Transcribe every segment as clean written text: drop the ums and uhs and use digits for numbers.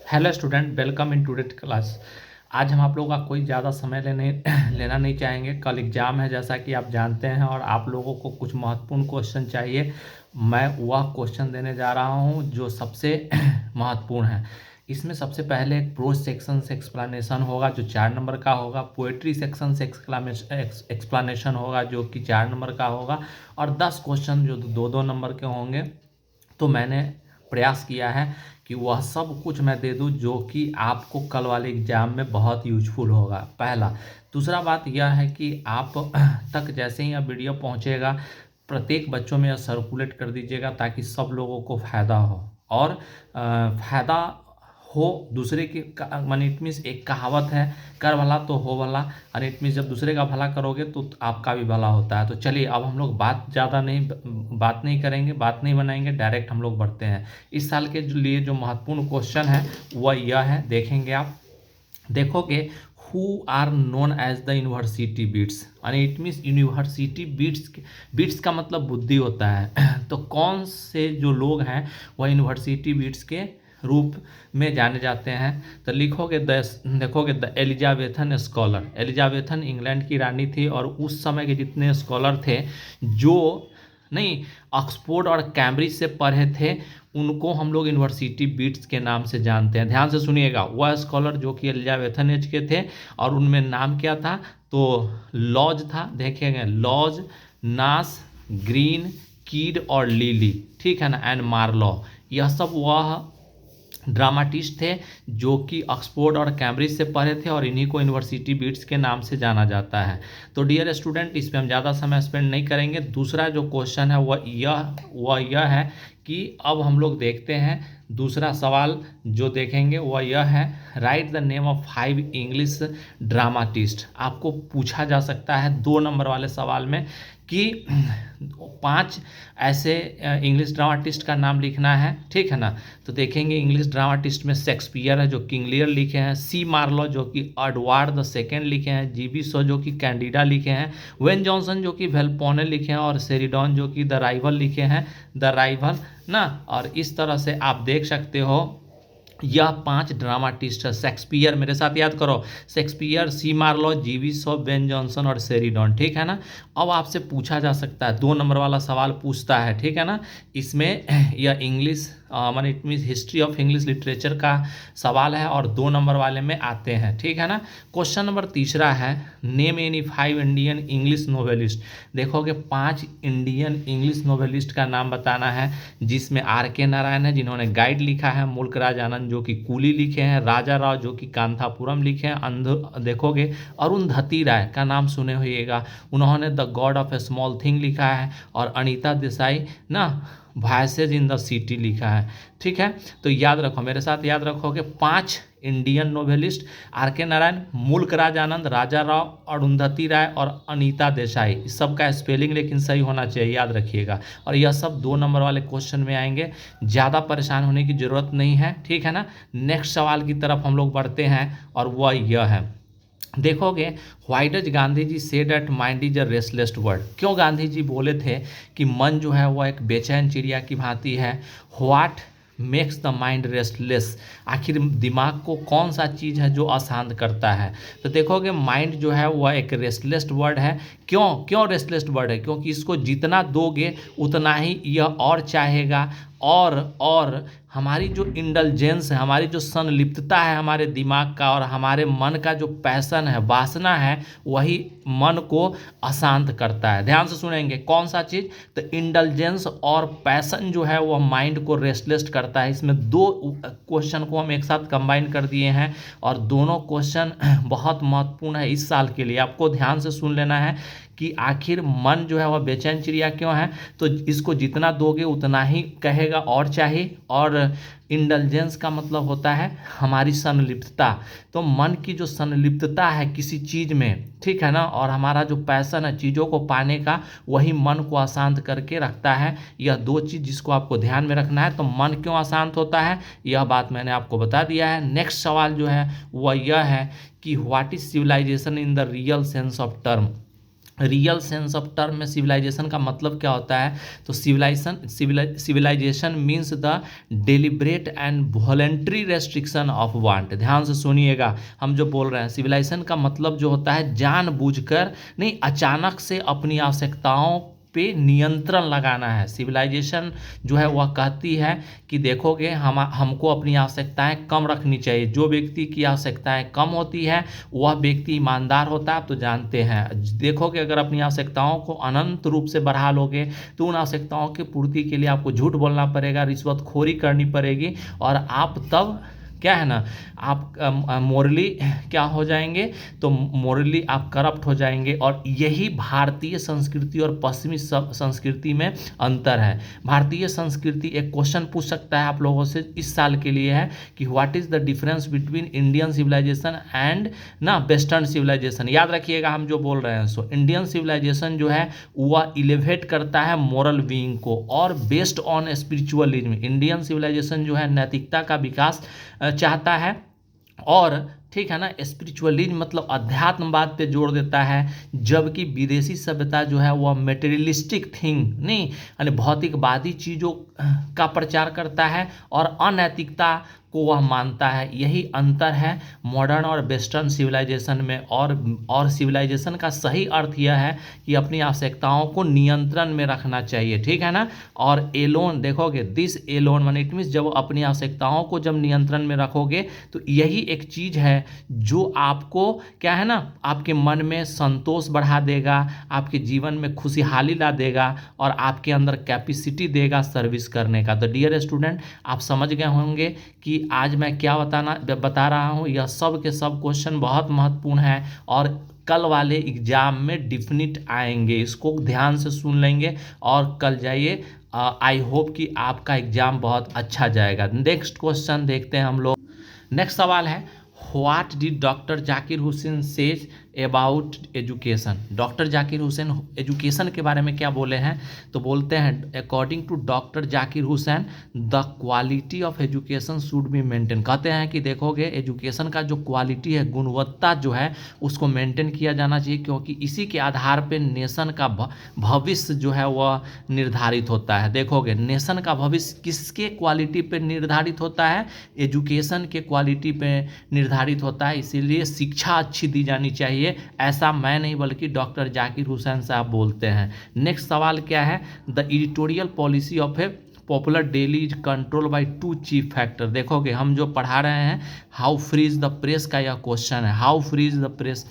Hello student, welcome in today class. आज हम आप लोगों का कोई ज़्यादा समय लेना नहीं चाहेंगे। कल एग्ज़ाम है जैसा कि आप जानते हैं, और आप लोगों को कुछ महत्वपूर्ण क्वेश्चन चाहिए। मैं वह क्वेश्चन देने जा रहा हूं जो सबसे महत्वपूर्ण है। इसमें सबसे पहले एक प्रोज सेक्शन से एक्सप्लेनेशन होगा जो 4 नंबर का होगा। पोएट्री सेक्शन से एक्सप्लेनेशन होगा जो कि 4 नंबर का होगा। और 10 क्वेश्चन जो 2-2 नंबर के होंगे। तो मैंने प्रयास किया है कि वह सब कुछ मैं दे दूं जो कि आपको कल वाले एग्जाम में बहुत यूजफुल होगा। पहला। दूसरा बात यह है कि आप तक जैसे ही यह वीडियो पहुंचेगा, प्रत्येक बच्चों में यह सर्कुलेट कर दीजिएगा ताकि सब लोगों को फ़ायदा हो। और फ़ायदा हो दूसरे के माने इट मीन्स एक कहावत है, कर भला तो हो भला। और इट मीन्स जब दूसरे का भला करोगे तो आपका भी भला होता है। तो चलिए अब हम लोग बात नहीं करेंगे, बात नहीं बनाएंगे, डायरेक्ट हम लोग बढ़ते हैं। इस साल के लिए जो महत्वपूर्ण क्वेश्चन है वह यह है, देखेंगे आप। देखोगे who are known as the university wits, यानी इट मीन्स यूनिवर्सिटी बीट्स का मतलब बुद्धि होता है। तो कौन से जो लोग हैं वह यूनिवर्सिटी बीट्स के रूप में जाने जाते हैं। तो देखोगे the Elizabethan scholar. Elizabethan England की रानी थी, और उस समय के जितने स्कॉलर थे जो नहीं ऑक्सफोर्ड और कैम्ब्रिज से पढ़े थे, उनको हम लोग यूनिवर्सिटी बीट्स के नाम से जानते हैं। ध्यान से सुनिएगा, वह स्कॉलर जो कि एलिजाबेथन एज के थे, और उनमें नाम क्या था, तो लॉज था। देखेंगे लॉज, नास, ग्रीन, कीड और लिली, ठीक है ना, एंड मार्लो। यह सब वह ड्रामाटिस्ट थे जो कि ऑक्सफोर्ड और कैम्ब्रिज से पढ़े थे, और इन्हीं को यूनिवर्सिटी बीट्स के नाम से जाना जाता है। तो डियर स्टूडेंट, इस पर हम ज़्यादा समय स्पेंड नहीं करेंगे। दूसरा जो क्वेश्चन है वह यह है कि अब हम लोग देखते हैं दूसरा सवाल जो देखेंगे वह यह है, right the name of 5 English dramatist. आपको पूछा जा सकता है 2 नंबर वाले सवाल में कि 5 ऐसे इंग्लिश ड्रामाटिस्ट का नाम लिखना है, ठीक है ना। तो देखेंगे इंग्लिश ड्रामाटिस्ट में शेक्सपियर है जो किंग लियर लिखे हैं, सी मार्लो जो कि एडवर्ड द सेकेंड लिखे हैं, जीबी शो जो कि कैंडिडा लिखे हैं, वेन जॉनसन जो कि वेलपोने लिखे हैं, और शेरिडन जो कि द राइवल लिखे हैं, द राइवल ना। और इस तरह से आप देख सकते हो यह 5 ड्रामाटिस्ट है। शेक्सपियर, मेरे साथ याद करो, शेक्सपियर, सी मार्लो, जीवी शॉ, बेन जॉनसन और शेरिडन, ठीक है ना। अब आपसे पूछा जा सकता है 2 नंबर वाला सवाल पूछता है, ठीक है ना। इसमें यह इंग्लिश माने it means history of English literature का सवाल है, और 2 नंबर वाले में आते हैं, ठीक है ना। क्वेश्चन नंबर तीसरा है, name any 5 Indian English novelist. देखोगे 5 इंडियन इंग्लिश नोवेलिस्ट का नाम बताना है, जिसमें R.K. नारायण है जिन्होंने गाइड लिखा है, मुल्क राज आनंद जो कि कूली लिखे हैं, राजा राव जो कि कांथापुरम लिखे हैं, देखोगे अरुंधति राय का नाम सुने होइएगा, उन्होंने the God of A small thing लिखा है, और अनीता देसाई ना वॉयसेज इन द सिटी लिखा है, ठीक है। तो याद रखो, मेरे साथ याद रखोगे 5 इंडियन नोवेलिस्ट, R.K. नारायण, मुल्क राज आनंद, राजा राव, अरुंधति राय और अनीता देसाई। इस सब का स्पेलिंग लेकिन सही होना चाहिए, याद रखिएगा। और यह सब 2 नंबर वाले क्वेश्चन में आएंगे, ज़्यादा परेशान होने की ज़रूरत नहीं है, ठीक है ना। नेक्स्ट सवाल की तरफ हम लोग बढ़ते हैं, और वह यह है, देखोगे why does Gandhi ji said that mind is a restless bird. क्यों गांधी जी बोले थे कि मन जो है वह एक बेचैन चिड़िया की भांति है। What makes the mind restless, आखिर दिमाग को कौन सा चीज़ है जो अशांत करता है। तो देखोगे माइंड जो है वह एक रेस्टलेस वर्ड है। क्यों क्यों रेस्टलेस वर्ड है, क्योंकि इसको जितना दोगे उतना ही यह और चाहेगा, और हमारी जो इंडल्जेंस है, हमारी जो संलिप्तता है हमारे दिमाग का, और हमारे मन का जो पैसन है, वासना है, वही मन को अशांत करता है। ध्यान से सुनेंगे, कौन सा चीज़, तो इंडल्जेंस और पैसन जो है वह माइंड को रेस्टलेस करता है। इसमें 2 क्वेश्चन को हम एक साथ कंबाइन कर दिए हैं, और दोनों क्वेश्चन बहुत महत्वपूर्ण है इस साल के लिए। आपको ध्यान से सुन लेना है कि आखिर मन जो है वह बेचैन चिड़िया क्यों है। तो इसको जितना दोगे उतना ही कहेगा और चाहिए, और इंडल्जेंस का मतलब होता है हमारी संलिप्तता। तो मन की जो संलिप्तता है किसी चीज़ में, ठीक है ना, और हमारा जो पैसन है चीज़ों को पाने का, वही मन को अशांत करके रखता है। यह 2 चीज़ जिसको आपको ध्यान में रखना है। तो मन क्यों अशांत होता है यह बात मैंने आपको बता दिया है। नेक्स्ट सवाल जो है वह यह है कि what is civilization in the real sense of term. Real sense of term में सिविलाइजेशन का मतलब क्या होता है? तो civilization means the deliberate and voluntary restriction of want. ध्यान से सुनिएगा, हम जो बोल रहे हैं सिविलाइजेशन का मतलब जो होता है जानबूझकर नहीं, अचानक से अपनी आवश्यकताओं पे नियंत्रण लगाना है। सिविलाइजेशन जो है वह कहती है कि देखोगे हमको अपनी आवश्यकताएं कम रखनी चाहिए। जो व्यक्ति की आवश्यकताएं कम होती है वह व्यक्ति ईमानदार होता है, आप तो जानते हैं। देखोगे अगर अपनी आवश्यकताओं को अनंत रूप से बढ़ा लोगे तो उन आवश्यकताओं की पूर्ति के लिए आपको झूठ बोलना पड़ेगा, रिश्वतखोरी करनी पड़ेगी, और आप तब क्या है ना, आप मोरली क्या हो जाएंगे, तो मोरली आप करप्ट हो जाएंगे। और यही भारतीय संस्कृति और पश्चिमी संस्कृति में अंतर है। भारतीय संस्कृति, एक क्वेश्चन पूछ सकता है आप लोगों से इस साल के लिए है कि what is the difference between Indian civilization and ना वेस्टर्न सिविलाइजेशन। याद रखिएगा हम जो बोल रहे हैं। सो इंडियन सिविलाइजेशन जो है वह इलेवेट करता है मोरल बीइंग को और based on spiritualism. Indian civilization जो है नैतिकता का विकास चाहता है और ठीक है ना, स्पिरिचुअलिज्म मतलब अध्यात्मवाद पे जोर देता है, जबकि विदेशी सभ्यता जो है वह मटेरियलिस्टिक थिंग नहीं यानी भौतिकवादी चीज़ों का प्रचार करता है और अनैतिकता को वह मानता है। यही अंतर है मॉडर्न और वेस्टर्न सिविलाइजेशन में। और सिविलाइजेशन का सही अर्थ यह है कि अपनी आवश्यकताओं को नियंत्रण में रखना चाहिए, ठीक है ना। और एलोन देखोगे, दिस एलोन माने इट मीन्स जब अपनी आवश्यकताओं को जब नियंत्रण में रखोगे तो यही एक चीज़ है जो आपको क्या है ना, आपके मन में संतोष बढ़ा देगा, आपके जीवन में खुशहाली ला देगा और आपके अंदर कैपेसिटी देगा सर्विस करने का। तो डियर स्टूडेंट, आप समझ गए होंगे कि आज मैं क्या बता रहा हूँ। यह सब के सब क्वेश्चन बहुत महत्वपूर्ण है और कल वाले एग्जाम में डिफिनिट आएंगे। इसको ध्यान से सुन लेंगे और कल जाइए। आई होप कि आपका एग्जाम बहुत अच्छा जाएगा। नेक्स्ट क्वेश्चन देखते हैं हम लोग। नेक्स्ट सवाल है, what did doctor Zakir Hussain says about education. Doctor Zakir Hussain education के बारे में क्या बोले हैं? तो बोलते हैं according to doctor Zakir Hussain the quality of education should be maintain. कहते हैं कि देखोगे एजुकेशन का जो क्वालिटी है, गुणवत्ता जो है उसको मेंटेन किया जाना चाहिए, क्योंकि इसी के आधार पे नेशन का भविष्य जो है वह निर्धारित होता है। देखोगे नेशन का भविष्य किसके क्वालिटी पे निर्धारित होता है? एजुकेशन के क्वालिटी पे निर्धारित होता है। इसीलिए शिक्षा अच्छी दी जानी चाहिए। ऐसा मैं नहीं बल्कि डॉक्टर जाकिर हुसैन साहब बोलते हैं। नेक्स्ट सवाल क्या है? The editorial policy of A popular daily is control by two chief factor. देखोगे हम जो पढ़ा रहे हैं how free is the press का यह क्वेश्चन है। How free is the press,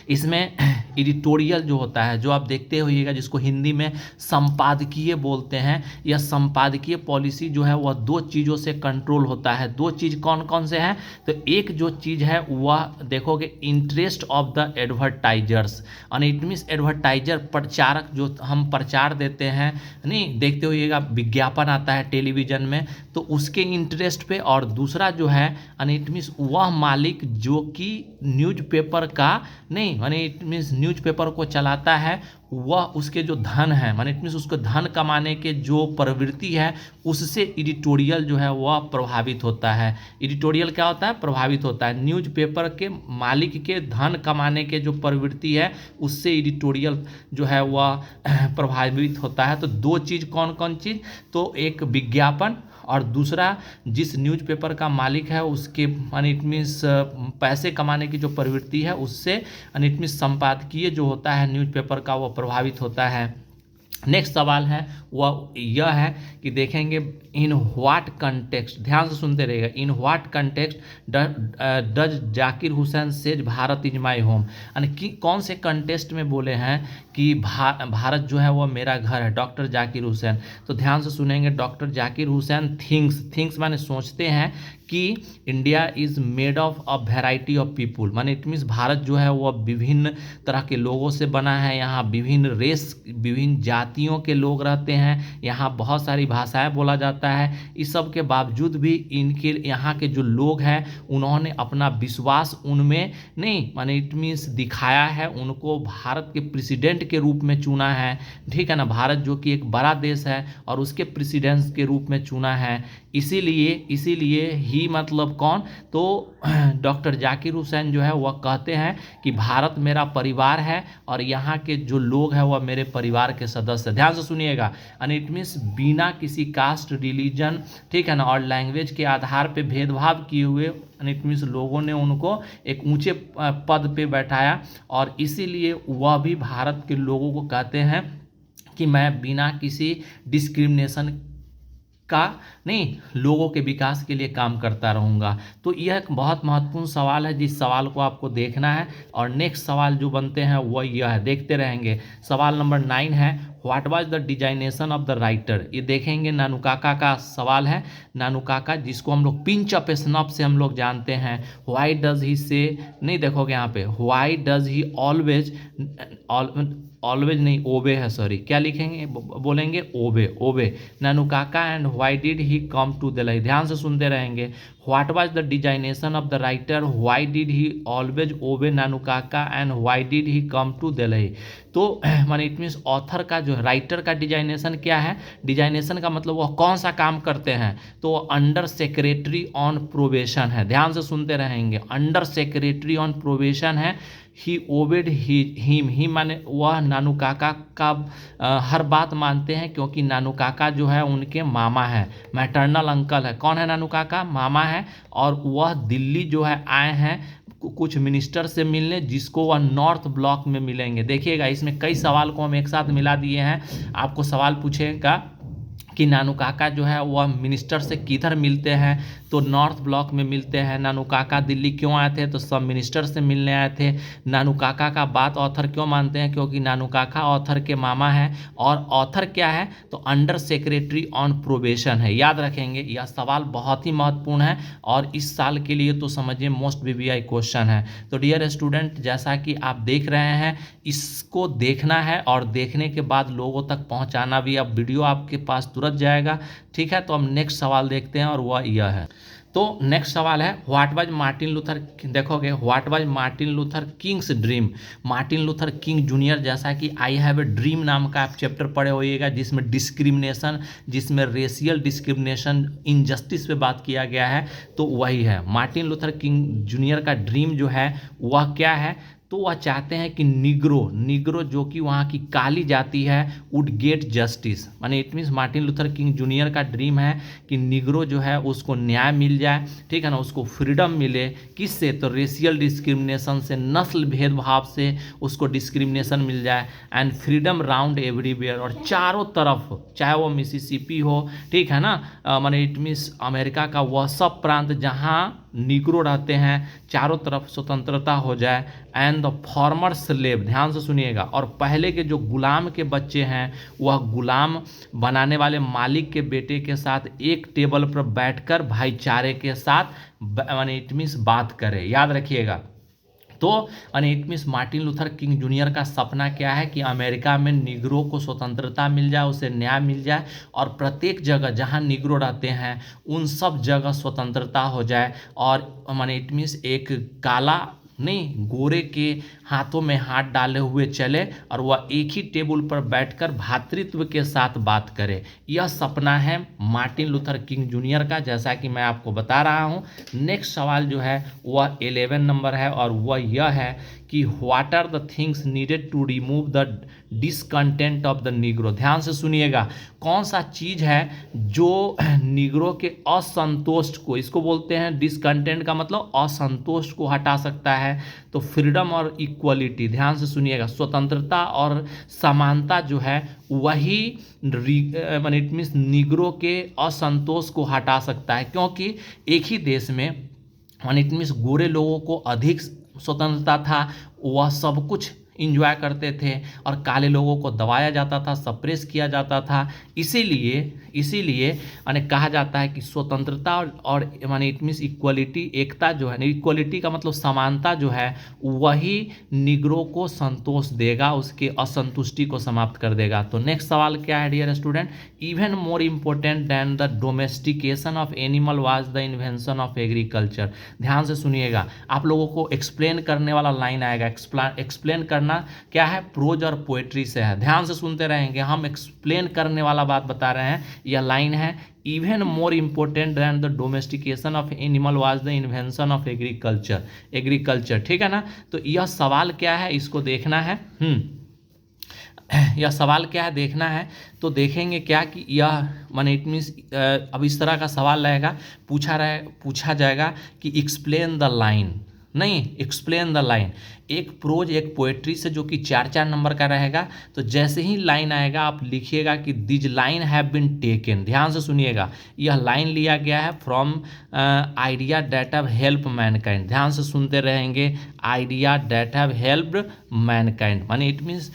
इसमें एडिटोरियल जो होता है, जो आप देखते होइएगा जिसको हिंदी में संपादकीय बोलते हैं, यह संपादकीय पॉलिसी जो है वह दो चीज़ों से कंट्रोल होता है। दो चीज़ कौन कौन से हैं? तो एक जो चीज़ है वह देखोगे इंटरेस्ट ऑफ द एडवर्टाइजर्स, और इट मीन्स एडवर्टाइजर प्रचारक जो हम प्रचार देते हैं नहीं, देखते होइएगा विज्ञापन आता है टेलीविज़न में तो उसके इंटरेस्ट पे। और दूसरा जो है इट मीन्स वह मालिक जो कि न्यूज़पेपर का नहीं माने इट मीन्स न्यूज़पेपर को चलाता है, वह उसके जो धन है माने इट मीन्स उसको धन कमाने के जो प्रवृत्ति है उससे एडिटोरियल जो है वह प्रभावित होता है। एडिटोरियल क्या होता है? प्रभावित होता है। न्यूज़पेपर के मालिक के धन कमाने के जो प्रवृत्ति है उससे एडिटोरियल जो है वह प्रभावित होता है। तो दो चीज़ कौन कौन चीज़? तो एक विज्ञापन और दूसरा जिस न्यूज़पेपर का मालिक है उसके इट मीन्स पैसे कमाने की जो प्रवृत्ति है उससे इट मीन्स संपादकीय जो होता है न्यूज़पेपर का वो प्रभावित होता है। नेक्स्ट सवाल है वह यह है कि देखेंगे इन व्हाट कंटेक्स्ट, ध्यान से सुनते रहिएगा, in what context does Zakir Hussain says Bharat is my home. यानी कि कौन से कंटेस्ट में बोले हैं कि भारत जो है वह मेरा घर है डॉक्टर जाकिर हुसैन। तो ध्यान से सुनेंगे, डॉक्टर जाकिर हुसैन थिंक्स माने सोचते हैं कि India is made of a variety of people, माने इट मीन्स भारत जो है वह विभिन्न तरह के लोगों से बना है। यहाँ विभिन्न रेस, विभिन्न जाति जातियों के लोग रहते हैं, यहाँ बहुत सारी भाषाएं बोला जाता है। इस सब के बावजूद भी इनके यहाँ के जो लोग हैं उन्होंने अपना विश्वास उनमें नहीं माने इट मीन्स दिखाया है, उनको भारत के प्रेसिडेंट के रूप में चुना है, ठीक है ना। भारत जो कि एक बड़ा देश है और उसके प्रेसिडेंट के रूप में चुना है, इसीलिए ही मतलब कौन तो डॉक्टर जाकिर हुसैन जो है वह कहते हैं कि भारत मेरा परिवार है और यहाँ के जो लोग हैं वह मेरे परिवार के सदस्य। ध्यान से सुनिएगा, एंड इट मीन्स बिना किसी कास्ट, रिलीजन, ठीक है ना, और लैंग्वेज के आधार पे भेदभाव किए हुए, एंड इट मीन्स लोगों ने उनको एक ऊंचे पद पे बैठाया और इसीलिए वह भी भारत के लोगों को कहते हैं कि मैं बिना किसी डिस्क्रिमिनेशन का नहीं लोगों के विकास के लिए काम करता रहूँगा। तो यह एक बहुत महत्वपूर्ण सवाल है, जिस सवाल को आपको देखना है। और नेक्स्ट सवाल जो बनते हैं वह यह है, देखते रहेंगे। सवाल नंबर 9 है, what was the designation of the writer. ये देखेंगे, नानुकाका का सवाल है। नानुकाका जिसको हम लोग पिंच ऑफ स्नफ से हम लोग जानते हैं। व्हाई डज ही से नहीं, देखोगे यहाँ पे why does he always always नहीं ओबे है, सॉरी क्या लिखेंगे बोलेंगे obey Nanukaka and why did he come to Delhi. ध्यान से सुनते रहेंगे। What was the designation of the writer, why did he always obey Nanukaka and why did he come to Delhi. तो माने इट मीन्स ऑथर का जो राइटर का डिजाइनेशन क्या है, डिजाइनेशन का मतलब वह कौन सा काम करते हैं, तो अंडर सेक्रेटरी ऑन प्रोबेशन है। ध्यान से सुनते रहेंगे, अंडर सेक्रेटरी ऑन प्रोबेशन है। ही ओबेड ही माने वह नानुकाका का हर बात मानते हैं, क्योंकि नानुकाका जो है उनके मामा है, मैटरनल अंकल है। कौन है नानुकाका? मामा है। और वह दिल्ली जो है आए हैं कुछ मिनिस्टर से मिलने, जिसको वह नॉर्थ ब्लॉक में मिलेंगे। देखिएगा, इसमें कई सवाल को हम एक साथ मिला दिए हैं। आपको सवाल पूछेगा कि नानुकाका जो है वह मिनिस्टर से किधर मिलते हैं, तो नॉर्थ ब्लॉक में मिलते हैं। नानुकाका दिल्ली क्यों आए थे, तो सब मिनिस्टर से मिलने आए थे। नानुकाका का बात ऑथर क्यों मानते हैं, क्योंकि नानुकाका ऑथर के मामा हैं। और ऑथर क्या है, तो अंडर सेक्रेटरी ऑन प्रोबेशन है। याद रखेंगे, यह सवाल बहुत ही महत्वपूर्ण है और इस साल के लिए तो समझिए मोस्ट वीवीआई क्वेश्चन है। तो डियर स्टूडेंट, जैसा कि आप देख रहे हैं, इसको देखना है और देखने के बाद लोगों तक पहुंचाना भी। अब वीडियो आपके पास तुरंत जाएगा, ठीक है। तो हम नेक्स्ट सवाल देखते हैं और वह यह है। तो नेक्स्ट सवाल है, व्हाट वाज मार्टिन लूथर, देखोगे what was Martin Luther Kings dream. Martin Luther king junior, जैसा कि आई हैव ए ड्रीम नाम का आप चैप्टर पढ़े होइएगा, जिसमें डिस्क्रिमिनेशन, जिसमें रेशियल डिस्क्रिमिनेशन, इनजस्टिस पे बात किया गया है, तो वही है। मार्टिन लूथर किंग जूनियर का ड्रीम जो है वह क्या है, तो वह चाहते हैं कि निग्रो जो कि वहाँ की काली जाति है वुड गेट जस्टिस। माने it means Martin Luther king junior का ड्रीम है कि निग्रो जो है उसको न्याय मिल जाए, ठीक है ना, उसको फ्रीडम मिले। किससे, तो रेशियल डिस्क्रिमिनेशन से, नस्ल भेदभाव से उसको डिस्क्रिमिनेशन मिल जाए, एंड फ्रीडम राउंड एवरीवेयर, और चारों तरफ, चाहे वो मिसिसिपी हो, ठीक है ना, माने इट मीन्स अमेरिका का वह सब प्रांत जहाँ निग्रो रहते हैं, चारों तरफ स्वतंत्रता हो जाए। एंड द फॉर्मर स्लेव, ध्यान से सुनिएगा, और पहले के जो गुलाम के बच्चे हैं वह गुलाम बनाने वाले मालिक के बेटे के साथ एक टेबल पर बैठकर भाईचारे के साथ माने इट मीन्स बात करें। याद रखिएगा। तो it means Martin Luther king junior का सपना क्या है कि अमेरिका में निग्रो को स्वतंत्रता मिल जाए, उसे न्याय मिल जाए, और प्रत्येक जगह जहां निग्रो रहते हैं उन सब जगह स्वतंत्रता हो जाए। और माने इट मीन्स एक काला नहीं गोरे के हाथों में हाथ डाले हुए चले और वह एक ही टेबल पर बैठकर भातृत्व के साथ बात करे। यह सपना है मार्टिन लूथर किंग जूनियर का, जैसा कि मैं आपको बता रहा हूं। नेक्स्ट सवाल जो है वह 11 नंबर है और वह यह है कि what are the things needed to remove the discontent of the negro. ध्यान से सुनिएगा, कौन सा चीज़ है जो निग्रो के असंतोष को, इसको बोलते हैं डिसकंटेंट का मतलब असंतोष को हटा सकता है, तो फ्रीडम और इक्वलिटी। ध्यान से सुनिएगा, स्वतंत्रता और समानता जो है वही इट मीन्स निग्रो के असंतोष को हटा सकता है, क्योंकि एक ही देश में इट मीन्स गोरे लोगों को अधिक स्वतंत्रता था, वह सब कुछ इंजॉय करते थे और काले लोगों को दबाया जाता था, सप्रेस किया जाता था। इसीलिए माने कहा जाता है कि स्वतंत्रता और माने इट मीन्स इक्वलिटी, एकता जो है, इक्वलिटी का मतलब समानता जो है, वही निग्रो को संतोष देगा, उसके असंतुष्टि को समाप्त कर देगा। तो नेक्स्ट सवाल क्या है dear student, even more important than the domestication of animal was the invention of agriculture. ध्यान से सुनिएगा, आप लोगों को एक्सप्लेन करने वाला लाइन आएगा। एक्सप्लेन करना क्या है, प्रोज और पोएट्री से है। ध्यान से सुनते रहेंगे, हम एक्सप्लेन करने वाला बात बता रहे हैं। यह लाइन है, even more important than the domestication of animal was the invention of agriculture. ठीक है ना। तो यह सवाल क्या है, इसको देखना है। यह सवाल क्या है देखना है। तो देखेंगे क्या कि यह माने इट मीन्स अब इस तरह का सवाल रहेगा, पूछा जाएगा कि एक्सप्लेन द लाइन, नहीं एक्सप्लेन द लाइन। एक प्रोज एक पोएट्री से, जो कि 4 नंबर का रहेगा। तो जैसे ही लाइन आएगा आप लिखिएगा कि this line have been taken. ध्यान से सुनिएगा, यह लाइन लिया गया है from idea that have help mankind. ध्यान से सुनते रहेंगे, idea that have helped mankind माने इट मीन्स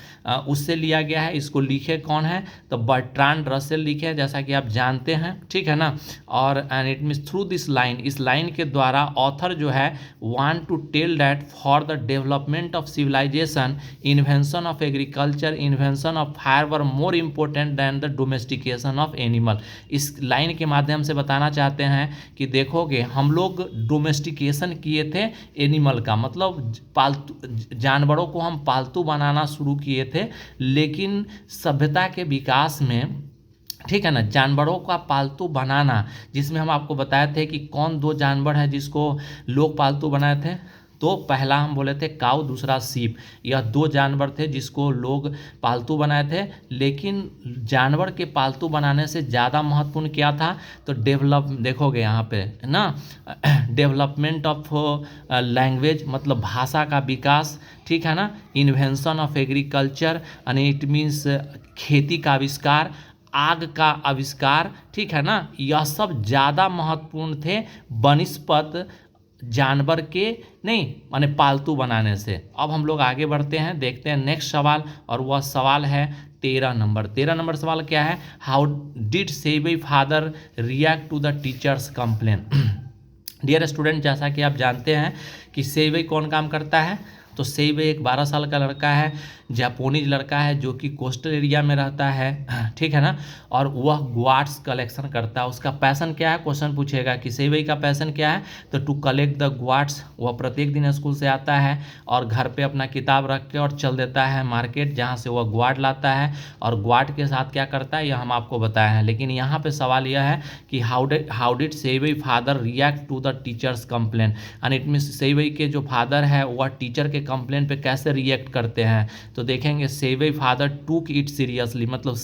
उससे लिया गया है। इसको लिखे कौन है, तो बर्ट्रांड रसेल लिखे हैं, जैसा कि आप जानते हैं। ठीक है ना। और and it means through this line, इस लाइन के द्वारा ऑथर जो है want to tell that for the development of civilization, invention of agriculture, invention of fire were more important than the domestication of animal. इस line के माध्यम से बताना चाहते हैं कि देखोगे, हम लोग डोमेस्टिकेशन किए थे एनिमल का, मतलब पालतू जानवरों को हम पालतू बनाना शुरू किए थे, लेकिन सभ्यता के विकास में, ठीक है ना, जानवरों का पालतू बनाना, जिसमें हम आपको बताए थे कि कौन 2 जानवर है जिसको लोग पालतू बनाए थे। तो पहला हम बोले थे काऊ, दूसरा सीप। यह 2 जानवर थे जिसको लोग पालतू बनाए थे। लेकिन जानवर के पालतू बनाने से ज़्यादा महत्वपूर्ण क्या था, तो देखोगे यहाँ पे ना, डेवलपमेंट ऑफ लैंग्वेज मतलब भाषा का विकास, ठीक है ना, इन्वेंशन ऑफ एग्रीकल्चर यानी इट मीन्स खेती का आविष्कार, आग का आविष्कार, ठीक है ना, यह सब ज़्यादा महत्वपूर्ण थे बनिस्पत जानवर के नहीं माने पालतू बनाने से। अब हम लोग आगे बढ़ते हैं, देखते हैं नेक्स्ट सवाल, और वह सवाल है 13 नंबर सवाल क्या है, how did Sebai father react to the teachers complaint. Dear student, जैसा कि आप जानते हैं कि सेबई कौन काम करता है, तो सेबई एक 12 साल का लड़का है, जापानीज लड़का है, जो कि कोस्टल एरिया में रहता है, ठीक है ना, और वह ग्वाड्स कलेक्शन करता है। उसका पैशन क्या है, क्वेश्चन पूछेगा कि सेबई का पैशन क्या है, तो टू कलेक्ट द ग्वाड्स। वह प्रत्येक दिन स्कूल से आता है और घर पे अपना किताब रख के और चल देता है मार्केट, जहाँ से वह ग्वाड लाता है, और ग्वाड के साथ क्या करता है यह हम आपको बताए हैं। लेकिन यहाँ पे सवाल यह है कि how did Sebai father react to the teachers complaint, and it means Sebai के जो फादर है वह टीचर के कंप्लेन पे कैसे रिएक्ट करते हैं। तो देखेंगे, सेबई फादर टूक इट सीरियसली, मतलब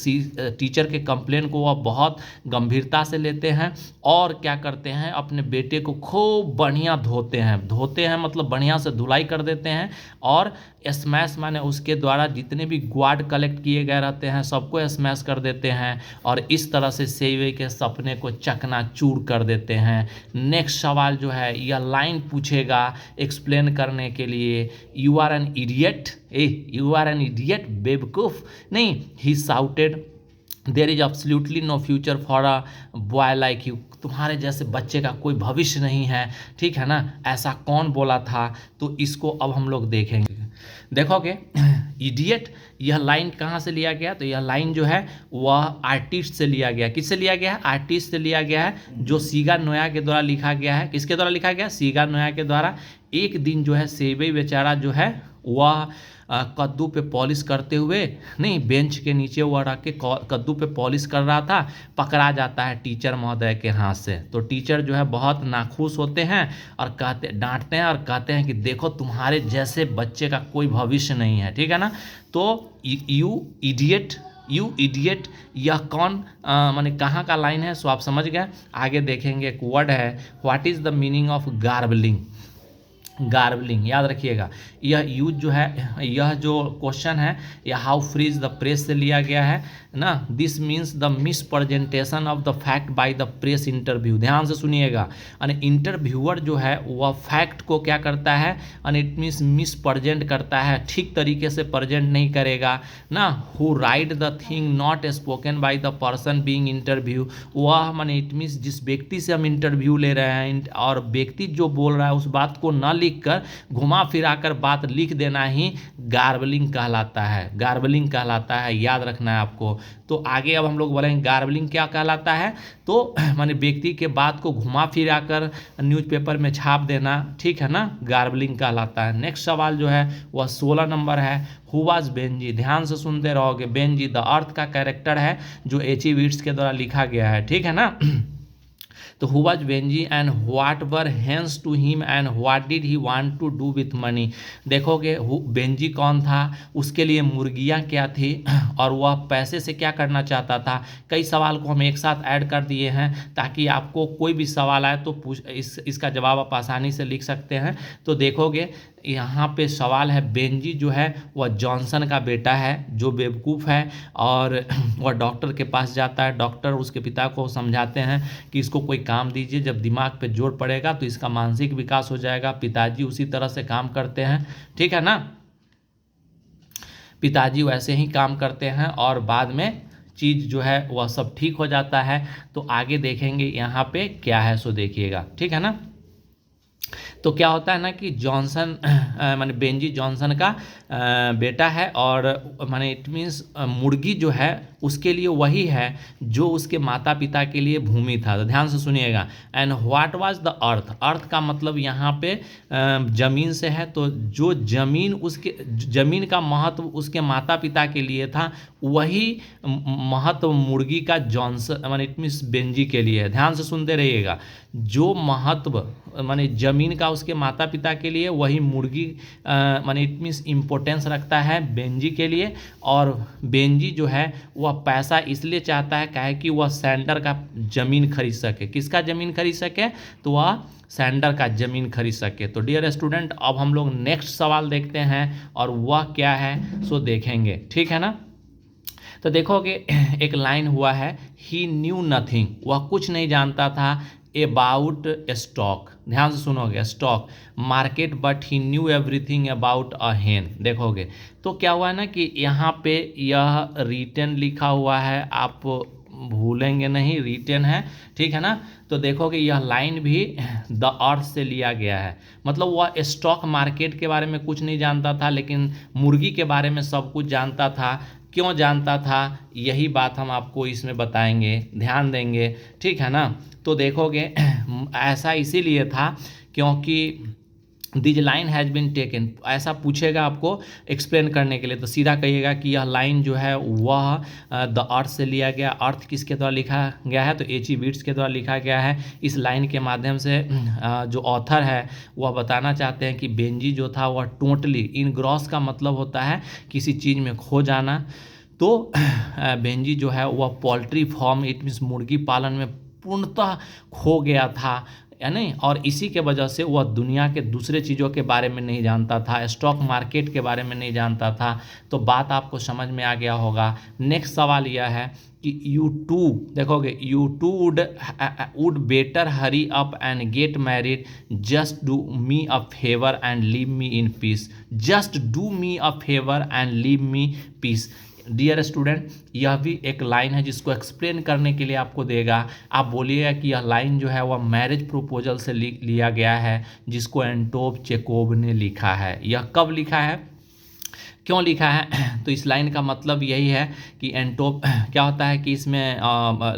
टीचर के कंप्लेन को वह बहुत गंभीरता से लेते हैं, और क्या करते हैं, अपने बेटे को खूब बढ़िया धोते हैं मतलब बढ़िया से धुलाई कर देते हैं, और स्मैश माने उसके द्वारा जितने भी ग्वाड कलेक्ट किए गए रहते हैं सबको स्मैश कर देते हैं, और इस तरह से सेबई के सपने को चकनाचूर कर देते हैं। नेक्स्ट सवाल जो है, यह लाइन पूछेगा एक्सप्लेन करने के लिए, यू आर एन इडियट बेवकूफ, नहीं, he shouted there is absolutely no future for a boy like you. तुम्हारे जैसे बच्चे का कोई भविष्य नहीं है, ठीक है ना, ऐसा कौन बोला था। तो इसको अब हम लोग देखेंगे। देखोगे, इडियट, यह लाइन कहाँ से लिया गया, तो यह लाइन जो है वह आर्टिस्ट से लिया गया। किससे लिया गया है, आर्टिस्ट से लिया गया है, जो सीगा नोया के द्वारा लिखा गया है। किसके द्वारा लिखा गया, सीगा नोया के द्वारा। एक दिन जो है सेबई बेचारा जो है वह कद्दू पे पॉलिश करते हुए, नहीं, बेंच के नीचे वह रख के कद्दू पे पॉलिश कर रहा था, पकड़ा जाता है टीचर महोदय के हाथ से। तो टीचर जो है बहुत नाखुश होते हैं और डांटते हैं और कहते हैं कि देखो तुम्हारे जैसे बच्चे का कोई भविष्य नहीं है, ठीक है ना। तो यू इडियट, यह कौन माने कहाँ का लाइन है, सो आप समझ गए। आगे देखेंगे, एक वर्ड है, what is the meaning of garbling. Garbling, याद रखिएगा। यह यूज जो है, यह जो क्वेश्चन है यह how free is the press से लिया गया है ना। This means the miss presentation of the fact by the press interview. ध्यान से सुनिएगा, यानी इंटरव्यूअर जो है वह फैक्ट को क्या करता है, यानी इट मीन्स मिस प्रेजेंट करता है, ठीक तरीके से प्रेजेंट नहीं करेगा ना। Who right the thing not spoken by the person being interview, वह माने इट मीन्स जिस व्यक्ति से हम इंटरव्यू ले रहे हैं और व्यक्ति जो बोल रहा है उस बात को न लिख कर घुमा फिरा कर बात लिख देना ही गार्बलिंग कहलाता है, गार्बलिंग कहलाता है, याद रखना है आपको। तो आगे अब हम लोग बोलेंगे गार्बलिंग क्या कहलाता है, तो माने व्यक्ति के बात को घुमा फिरा कर न्यूज़पेपर में छाप देना, ठीक है ना, गार्बलिंग कहलाता है। नेक्स्ट सवाल जो है वह 16 नंबर है, हु वाज बेंजी। ध्यान से सुनते रहोगे। बेंजी द अर्थ का कैरेक्टर है जो H.E. विट्स के द्वारा लिखा गया है, ठीक है ना। तो who was Benjy and what were hence to him and what did he want to do with money. देखोगे बेंजी कौन था, उसके लिए मुर्गियां क्या थी और वह पैसे से क्या करना चाहता था। कई सवाल को हम एक साथ ऐड कर दिए हैं ताकि आपको कोई भी सवाल आए तो इसका जवाब आप आसानी से लिख सकते हैं। तो देखोगे यहाँ पे सवाल है, बेंजी जो है वह जॉनसन का बेटा है जो बेवकूफ़ है और वह डॉक्टर के पास जाता है। डॉक्टर उसके पिता को समझाते हैं कि इसको कोई काम दीजिए, जब दिमाग पे जोर पड़ेगा तो इसका मानसिक विकास हो जाएगा। पिताजी उसी तरह से काम करते हैं, ठीक है ना, पिताजी वैसे ही काम करते हैं और बाद में चीज़ जो है वह सब ठीक हो जाता है। तो आगे देखेंगे यहाँ पे क्या है, सो देखिएगा, ठीक है ना। तो क्या होता है ना कि जॉनसन माने बेंजी जॉनसन का बेटा है और माने इट मीन्स मुर्गी जो है उसके लिए वही है जो उसके माता पिता के लिए भूमि था। तो ध्यान से सुनिएगा। And what was the earth, earth का मतलब यहाँ पे जमीन से है, तो जो जमीन उसके जमीन का महत्व उसके माता पिता के लिए था वही महत्व मुर्गी का जॉनसन माने इट मीन्स बेंजी के लिए है। ध्यान से सुनते रहिएगा। जो महत्व माने जमीन का उसके माता पिता के लिए वही मुर्गी माने इट मीन्स इम्पोर्टेंस रखता है बेंजी के लिए। और बेंजी जो है वह पैसा इसलिए चाहता है काहे कि वह सैंडर का ज़मीन खरीद सके। किसका ज़मीन खरीद सके, तो वह सैंडर का ज़मीन खरीद सके। तो डियर स्टूडेंट अब हम लोग नेक्स्ट सवाल देखते हैं और वह क्या है सो देखेंगे, ठीक है ना। तो देखोगे एक लाइन हुआ है, ही न्यू नथिंग, वह कुछ नहीं जानता था अबाउट स्टॉक। ध्यान से सुनोगे, stock market but he new everything about a हेन। देखोगे तो क्या हुआ है ना कि यहाँ पे यह रिटन लिखा हुआ है, आप भूलेंगे नहीं, रिटन है, ठीक है ना। तो देखोगे यह लाइन भी द अर्थ से लिया गया है, मतलब वह स्टॉक मार्केट के बारे में कुछ नहीं जानता था लेकिन मुर्गी के बारे में सब कुछ जानता था। क्यों जानता था, यही बात हम आपको इसमें बताएंगे, ध्यान देंगे, ठीक है ना। तो देखोगे ऐसा इसीलिए था क्योंकि this line has been taken, ऐसा पूछेगा आपको एक्सप्लेन करने के लिए, तो सीधा कहिएगा कि यह लाइन जो है वह द अर्थ से लिया गया। अर्थ किसके द्वारा लिखा गया है, तो H.E. विट्स के द्वारा लिखा गया है। इस लाइन के माध्यम से जो ऑथर है वह बताना चाहते हैं कि बेंजी जो था वह टोटली इनग्रॉस का मतलब होता है किसी चीज़ में खो जाना। तो बेंजी जो है वह पोल्ट्री फार्म इट मीन्स मुर्गी पालन में पूर्णतः खो गया था, यानी, और इसी के वजह से वह दुनिया के दूसरे चीज़ों के बारे में नहीं जानता था, स्टॉक मार्केट के बारे में नहीं जानता था। तो बात आपको समझ में आ गया होगा। नेक्स्ट सवाल यह है कि यू टू, देखोगे you two would better hurry up and get married, just do me a favour and leave me in peace. Just do me a favour and leave me peace. Dear student यह भी एक line है जिसको explain करने के लिए आपको देगा। आप बोलिएगा कि यह लाइन जो है वह मैरिज प्रपोजल से लिया गया है जिसको एंटोप चेकोव ने लिखा है। यह कब लिखा है, क्यों लिखा है, तो इस लाइन का मतलब यही है कि एंटोप क्या होता है कि इसमें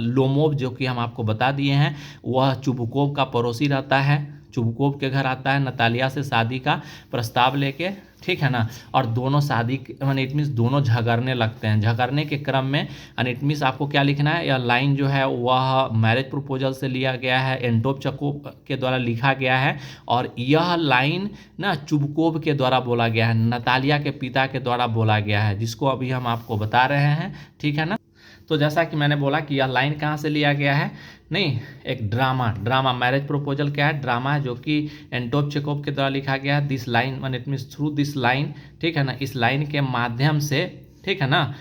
लोमोव जो कि हम आपको बता दिए हैं वह चुबुकोव का पड़ोसी रहता है, चुबुकोव के घर आता है नतालिया से शादी का प्रस्ताव लेके, ठीक है ना। और दोनों शादी यानी इट मीन्स दोनों झगड़ने लगते हैं। झगड़ने के क्रम में यानी इट मीन्स आपको क्या लिखना है, यह लाइन जो है वह मैरिज प्रपोजल से लिया गया है, एंटोप चेकोव के द्वारा लिखा गया है। और यह लाइन ना चुबकोव के द्वारा बोला गया है, नतालिया के पिता के द्वारा बोला गया है, जिसको अभी हम आपको बता रहे हैं, ठीक है ना। तो जैसा कि मैंने बोला कि यह लाइन कहाँ से लिया गया है, नहीं, एक ड्रामा मैरिज प्रपोजल क्या है, ड्रामा है, जो कि एंटोप चेकोव के द्वारा लिखा गया है। This line one it means through this line, ठीक है ना, इस लाइन के माध्यम से, ठीक है ना,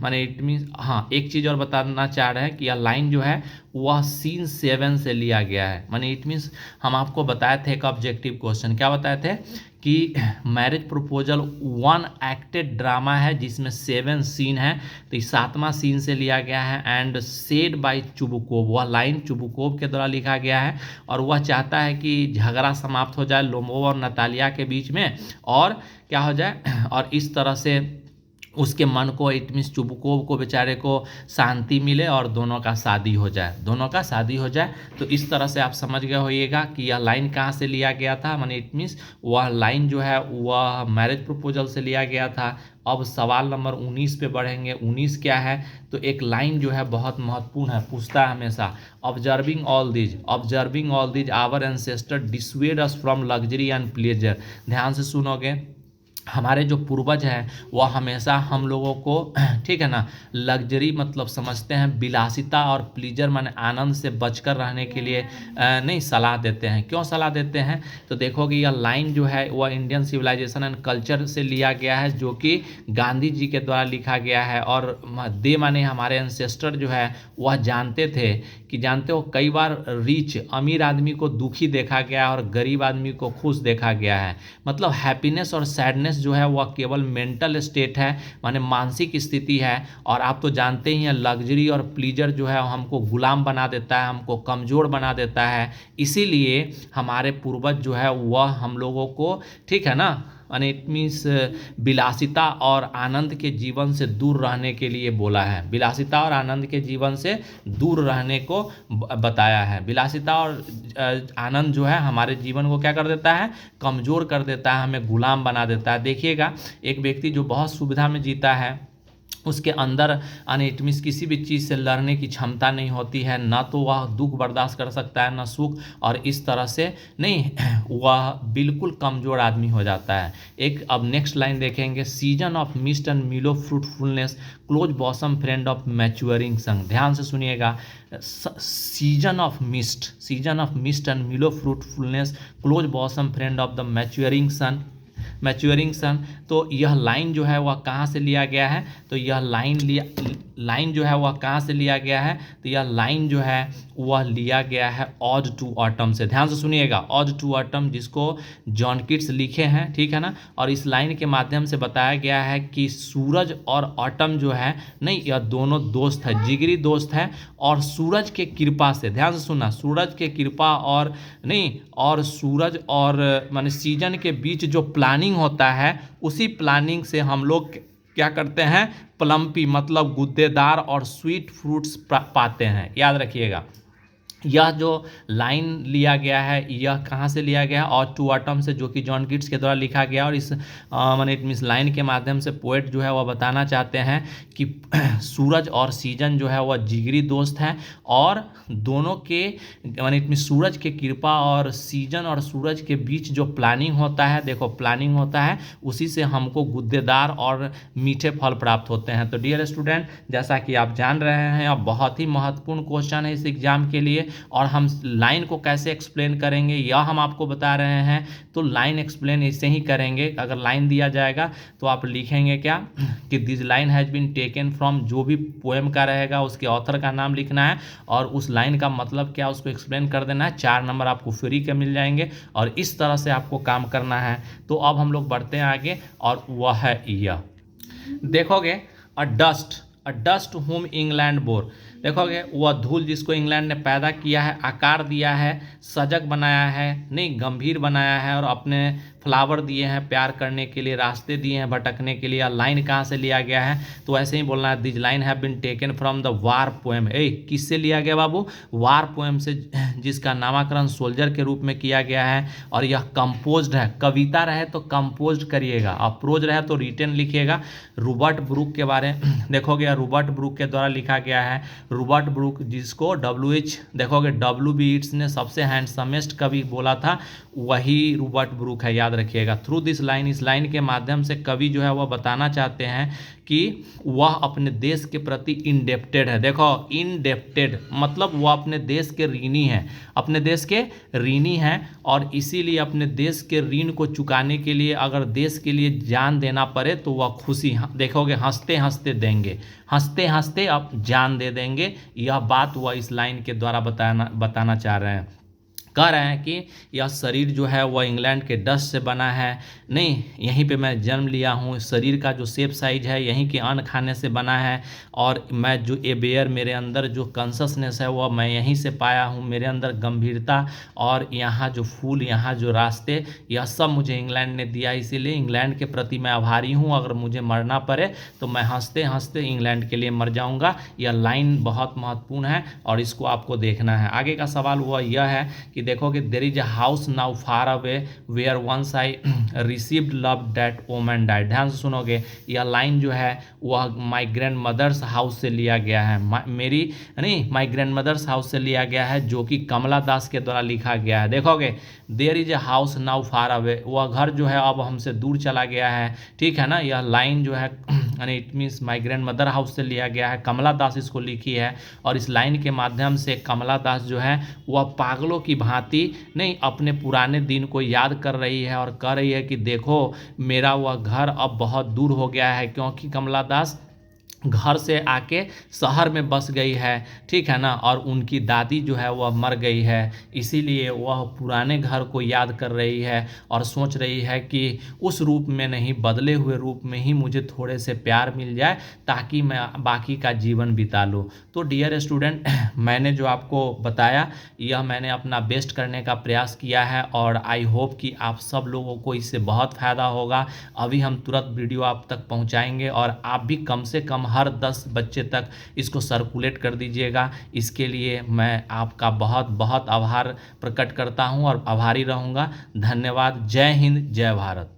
माने इट मीन्स, हाँ एक चीज़ और बताना चाह रहे हैं कि यह लाइन जो है वह सीन 7 से लिया गया है। माने इट मीन्स हम आपको बताए थे एक ऑब्जेक्टिव क्वेश्चन, क्या बताए थे कि मैरिज प्रपोजल 1 एक्टेड ड्रामा है जिसमें 7 सीन है, तो इस 7वां सीन से लिया गया है। एंड सेड बाय चुबुकोव, वह लाइन चुबुकोव के द्वारा लिखा गया है और वह चाहता है कि झगड़ा समाप्त हो जाए लोमोव और नतालिया के बीच में, और क्या हो जाए, और इस तरह से उसके मन को, इट मीन्स चुबुकोव को बेचारे को शांति मिले और दोनों का शादी हो जाए, तो इस तरह से आप समझ गए होइएगा कि यह लाइन कहाँ से लिया गया था। माने इट मीन्स वह लाइन जो है वह मैरिज प्रपोजल से लिया गया था। अब सवाल नंबर 19 पे बढ़ेंगे। 19 क्या है, तो एक लाइन जो है बहुत महत्वपूर्ण है, पूछता है हमेशा, observing all these our ancestor dissuade us from luxury and pleasure. ध्यान से सुनोगे, हमारे जो पूर्वज हैं वह हमेशा हम लोगों को, ठीक है ना, लग्जरी मतलब समझते हैं विलासिता और प्लीजर माने आनंद से बचकर रहने के लिए नहीं सलाह देते हैं। क्यों सलाह देते हैं, तो देखोगे यह लाइन जो है वह इंडियन सिविलाइजेशन एंड कल्चर से लिया गया है, जो कि गांधी जी के द्वारा लिखा गया है। और दे माने हमारे एंसेस्टर जो है वह जानते थे कि, जानते हो, कई बार रिच अमीर आदमी को दुखी देखा गया और गरीब आदमी को खुश देखा गया है। मतलब हैप्पीनेस और सैडनेस जो है वह केवल मेंटल स्टेट है, माने मानसिक स्थिति है। और आप तो जानते ही हैं लग्जरी और प्लीजर जो है हमको गुलाम बना देता है, हमको कमज़ोर बना देता है। इसीलिए हमारे पूर्वज जो है वह हम लोगों को, ठीक है ना, यानी इट मीन्स विलासिता और आनंद के जीवन से दूर रहने के लिए बोला है, विलासिता और आनंद के जीवन से दूर रहने को बताया है। विलासिता और आनंद जो है हमारे जीवन को क्या कर देता है, कमज़ोर कर देता है, हमें गुलाम बना देता है। देखिएगा, एक व्यक्ति जो बहुत सुविधा में जीता है उसके अंदर इट मीन्स किसी भी चीज़ से लड़ने की क्षमता नहीं होती है, ना तो वह दुख बर्दाश्त कर सकता है ना सुख, और इस तरह से नहीं वह बिल्कुल कमज़ोर आदमी हो जाता है। एक अब नेक्स्ट लाइन देखेंगे, season of mist and mellow fruitfulness close bosom friend of maturing sun. ध्यान से सुनिएगा, season of mist and mellow fruitfulness close bosom friend of the maturing sun. तो यह लाइन जो है वह कहाँ से लिया गया है, तो यह लाइन जो है वह कहाँ से लिया गया है, तो यह लाइन जो है वह लिया गया है ऑड टू ऑटम से। ध्यान से सुनिएगा, ऑड टू ऑटम जिसको जॉन किट्स लिखे हैं, ठीक है ना, और इस लाइन के माध्यम से बताया गया है कि सूरज और ऑटम जो है, नहीं, यह दोनों दोस्त है, जिगरी दोस्त है, और सूरज के कृपा से, ध्यान से सुनना, सूरज के कृपा और नहीं, और सूरज और माने सीजन के बीच जो प्लानिंग होता है, उसी प्लानिंग से हम लोग क्या करते हैं, प्लम्पी मतलब गुद्देदार और स्वीट फ्रूट्स पाते हैं। याद रखिएगा, यह जो लाइन लिया गया है यह कहाँ से लिया गया है, ऑड टू ऑटम से, जो कि जॉन किट्स के द्वारा लिखा गया। और इस माने इट मीन्स लाइन के माध्यम से पोएट जो है वह बताना चाहते हैं कि सूरज और सीजन जो है वह जिगरी दोस्त हैं, और दोनों के माने इट मीन्स सूरज के कृपा और सीजन और सूरज के बीच जो प्लानिंग होता है, देखो प्लानिंग होता है, उसी से हमको गुद्देदार और मीठे फल प्राप्त होते हैं। तो डियर स्टूडेंट, जैसा कि आप जान रहे हैं, अब बहुत ही महत्वपूर्ण क्वेश्चन है इस एग्जाम के लिए, और हम लाइन को कैसे एक्सप्लेन करेंगे यह हम आपको बता रहे हैं। तो लाइन एक्सप्लेन ऐसे ही करेंगे, अगर लाइन दिया जाएगा तो आप लिखेंगे क्या कि this line has been taken from, जो भी पोएम का रहेगा उसके ऑथर का नाम लिखना है और उस लाइन का मतलब क्या उसको एक्सप्लेन कर देना है। 4 नंबर आपको फ्री के मिल जाएंगे और इस तरह से आपको काम करना है। तो अब हम लोग बढ़ते हैं आगे, और वह है यह, देखोगे, अ डस्ट हुम इंग्लैंड बोर। देखोगे, वह धूल जिसको इंग्लैंड ने पैदा किया है, आकार दिया है, सजग बनाया है, नहीं गंभीर बनाया है, और अपने फ्लावर दिए हैं प्यार करने के लिए, रास्ते दिए हैं भटकने के लिए। लाइन कहाँ से लिया गया है, तो ऐसे ही बोलना है, this line have been taken from the war poem. किससे लिया गया बाबू, वार पोएम से, जिसका नामकरण सोल्जर के रूप में किया गया है। और यह कंपोज्ड है, कविता रहे तो कंपोज्ड करिएगा, और प्रोज रहे तो रिटन लिखिएगा। रॉबर्ट ब्रूक के बारे में देखोगे, रॉबर्ट ब्रूक के द्वारा लिखा गया है। रॉबर्ट ब्रूक, जिसको WH देखोगे WB यीट्स ने सबसे हैंडसमेस्ट कवि बोला था, वही रॉबर्ट ब्रूक है, याद रखिएगा। थ्रू दिस लाइन, इस लाइन के माध्यम से कवि जो है वह बताना चाहते हैं कि वह अपने देश के प्रति इंडेप्टेड है। देखो इंडेप्टेड मतलब वह अपने देश के ऋणी हैं, अपने देश के ऋणी हैं, और इसीलिए अपने देश के ऋण को चुकाने के लिए अगर देश के लिए जान देना पड़े तो वह खुशी, देखोगे हंसते हंसते देंगे, हंसते हंसते अब जान दे देंगे। यह बात वह इस लाइन के द्वारा बताना चाह रहे हैं। कह रहे हैं कि यह शरीर जो है वह इंग्लैंड के डस्ट से बना है, नहीं यहीं पे मैं जन्म लिया हूँ, शरीर का जो शेप साइज है यहीं के अन्न खाने से बना है, और मैं जो ए बेयर मेरे अंदर जो कॉन्शसनेस है वह मैं यहीं से पाया हूँ, मेरे अंदर गंभीरता और यहाँ जो फूल, यहाँ जो रास्ते, यह सब मुझे इंग्लैंड ने दिया, इसीलिए इंग्लैंड के प्रति मैं आभारी हूँ। अगर मुझे मरना पड़े तो मैं हंसते हंसते इंग्लैंड के लिए मर जाऊँगा। यह लाइन बहुत महत्वपूर्ण है और इसको आपको देखना है। आगे का सवाल वह यह है कि देखोगे there is a house now far away where once I received love that woman died. ध्यान से सुनोगे, यह लाइन जो है वह माय ग्रैंड मदर्स हाउस से लिया गया है, मेरी नहीं माय ग्रैंड मदर्स हाउस से लिया गया है, जो कि कमला दास के द्वारा लिखा गया है। देखोगे there is a house now far away, वह घर जो है अब हमसे दूर चला गया है, ठीक है ना। यह लाइन जो है यानी it means my grand mother house से लिया गया है, कमला दास इसको लिखी है, और इस लाइन के माध्यम से कमला दास जो है वह पागलों की भांति नहीं अपने पुराने दिन को याद कर रही है और कह रही है कि देखो मेरा वह घर अब बहुत दूर हो गया है, क्योंकि कमला दास घर से आके शहर में बस गई है, ठीक है ना, और उनकी दादी जो है वह मर गई है, इसीलिए वह पुराने घर को याद कर रही है और सोच रही है कि उस रूप में नहीं बदले हुए रूप में ही मुझे थोड़े से प्यार मिल जाए ताकि मैं बाकी का जीवन बिता लूँ। तो डियर स्टूडेंट, मैंने जो आपको बताया यह मैंने अपना बेस्ट करने का प्रयास किया है, और आई होप कि आप सब लोगों को इससे बहुत फ़ायदा होगा। अभी हम तुरंत वीडियो आप तक पहुँचाएँगे और आप भी कम से कम हर 10 बच्चे तक इसको सर्कुलेट कर दीजिएगा। इसके लिए मैं आपका बहुत बहुत आभार प्रकट करता हूं और आभारी रहूंगा। धन्यवाद। जय हिंद, जय भारत।